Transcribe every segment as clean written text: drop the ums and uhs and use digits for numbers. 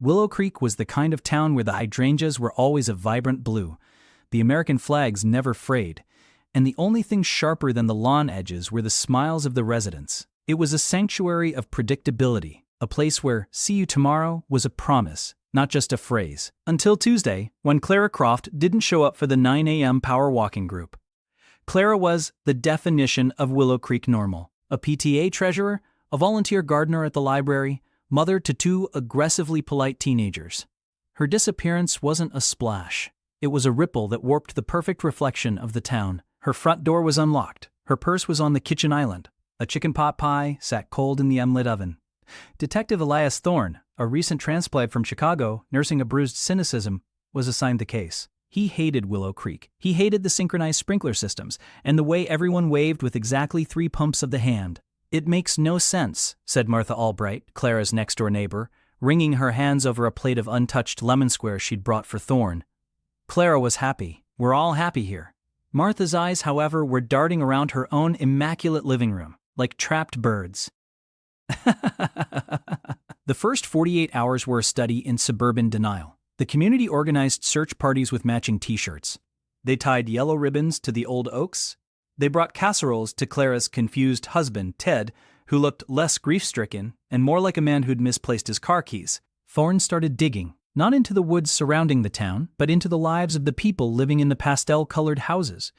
Willow Creek was the kind of town where the hydrangeas were always a vibrant blue, the American flags never frayed, and the only thing sharper than the lawn edges were the smiles of the residents. It was a sanctuary of predictability, a place where "see you tomorrow" was a promise, not just a phrase. Until Tuesday, when Clara Croft didn't show up for the 9 a.m. power walking group. Clara was the definition of Willow Creek normal. A PTA treasurer, a volunteer gardener at the library, mother to 2 aggressively polite teenagers. Her disappearance wasn't a splash. It was a ripple that warped the perfect reflection of the town. Her front door was unlocked. Her purse was on the kitchen island. A chicken pot pie sat cold in the unlit oven. Detective Elias Thorne, a recent transplant from Chicago, nursing a bruised cynicism, was assigned the case. He hated Willow Creek. He hated the synchronized sprinkler systems and the way everyone waved with exactly 3 pumps of the hand. "It makes no sense," said Martha Albright, Clara's next-door neighbor, wringing her hands over a plate of untouched lemon squares she'd brought for Thorne. Clara was happy. We're all happy here. Martha's eyes, however, were darting around her own immaculate living room, like trapped birds. The first 48 hours were a study in suburban denial. The community organized search parties with matching t-shirts. They tied yellow ribbons to the old oaks. They brought casseroles to Clara's confused husband, Ted, who looked less grief-stricken and more like a man who'd misplaced his car keys. Thorne started digging, not into the woods surrounding the town, but into the lives of the people living in the pastel-colored houses.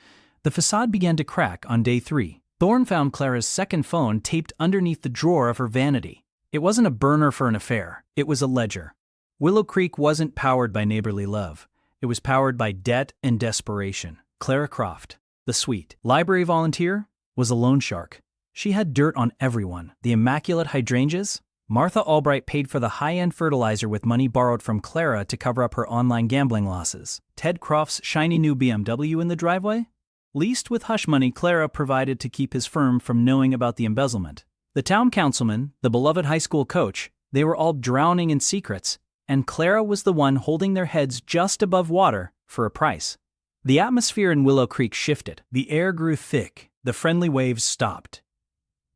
The facade began to crack on day 3. Thorne found Clara's second phone taped underneath the drawer of her vanity. It wasn't a burner for an affair, it was a ledger. Willow Creek wasn't powered by neighborly love. It was powered by debt and desperation. Clara Croft, the sweet library volunteer, was a loan shark. She had dirt on everyone. The immaculate hydrangeas. Martha Albright paid for the high-end fertilizer with money borrowed from Clara to cover up her online gambling losses. Ted Croft's shiny new BMW in the driveway? Leased with hush money Clara provided to keep his firm from knowing about the embezzlement. The town councilman, the beloved high school coach, they were all drowning in secrets, and Clara was the one holding their heads just above water for a price. The atmosphere in Willow Creek shifted. The air grew thick. The friendly waves stopped.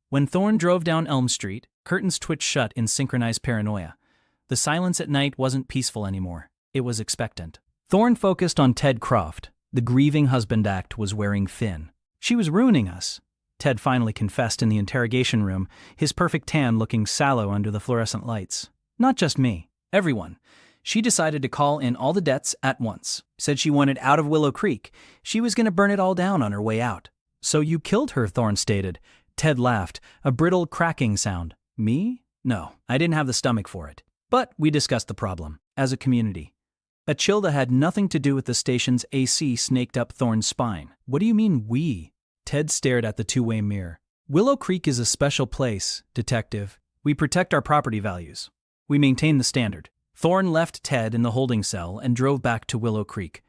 When Thorne drove down Elm Street, curtains twitched shut in synchronized paranoia. The silence at night wasn't peaceful anymore. It was expectant. Thorne focused on Ted Croft. The grieving husband act was wearing thin. "She was ruining us," Ted finally confessed in the interrogation room, his perfect tan looking sallow under the fluorescent lights. "Not just me. Everyone. She decided to call in all the debts at once. Said she wanted out of Willow Creek. She was going to burn it all down on her way out." "So you killed her," Thorne stated. Ted laughed, a brittle cracking sound. "Me? No, I didn't have the stomach for it. But we discussed the problem, as a community." A chill that had nothing to do with the station's AC snaked up Thorne's spine. "What do you mean, we?" Ted stared at the two-way mirror. "Willow Creek is a special place, detective. We protect our property values. We maintain the standard." Thorne left Ted in the holding cell and drove back to Willow Creek.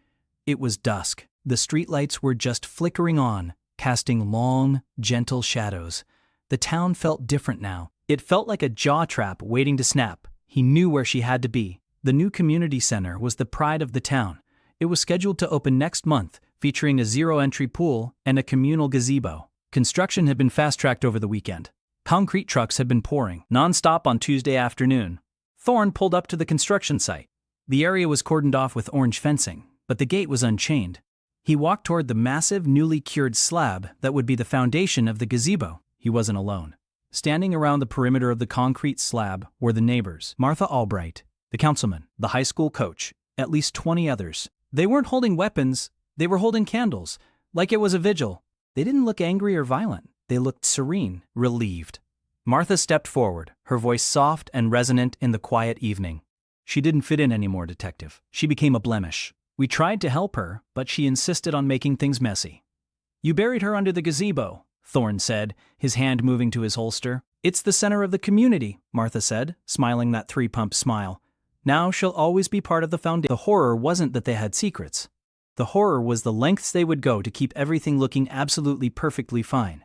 It was dusk. The streetlights were just flickering on, casting long, gentle shadows. The town felt different now. It felt like a jaw trap waiting to snap. He knew where she had to be. The new community center was the pride of the town. It was scheduled to open next month, featuring a zero-entry pool and a communal gazebo. Construction had been fast-tracked over the weekend. Concrete trucks had been pouring, non-stop on Tuesday afternoon. Thorne pulled up to the construction site. The area was cordoned off with orange fencing, but the gate was unchained. He walked toward the massive, newly cured slab that would be the foundation of the gazebo. He wasn't alone. Standing around the perimeter of the concrete slab were the neighbors, Martha Albright, the councilman, the high school coach, at least 20 others. They weren't holding weapons, they were holding candles, like it was a vigil. They didn't look angry or violent. They looked serene, relieved. Martha stepped forward, her voice soft and resonant in the quiet evening. "She didn't fit in anymore, detective. She became a blemish. We tried to help her, but she insisted on making things messy." "You buried her under the gazebo," Thorne said, his hand moving to his holster. "It's the center of the community," Martha said, smiling that 3-pump smile. "Now she'll always be part of the foundation." The horror wasn't that they had secrets. The horror was the lengths they would go to keep everything looking absolutely perfectly fine.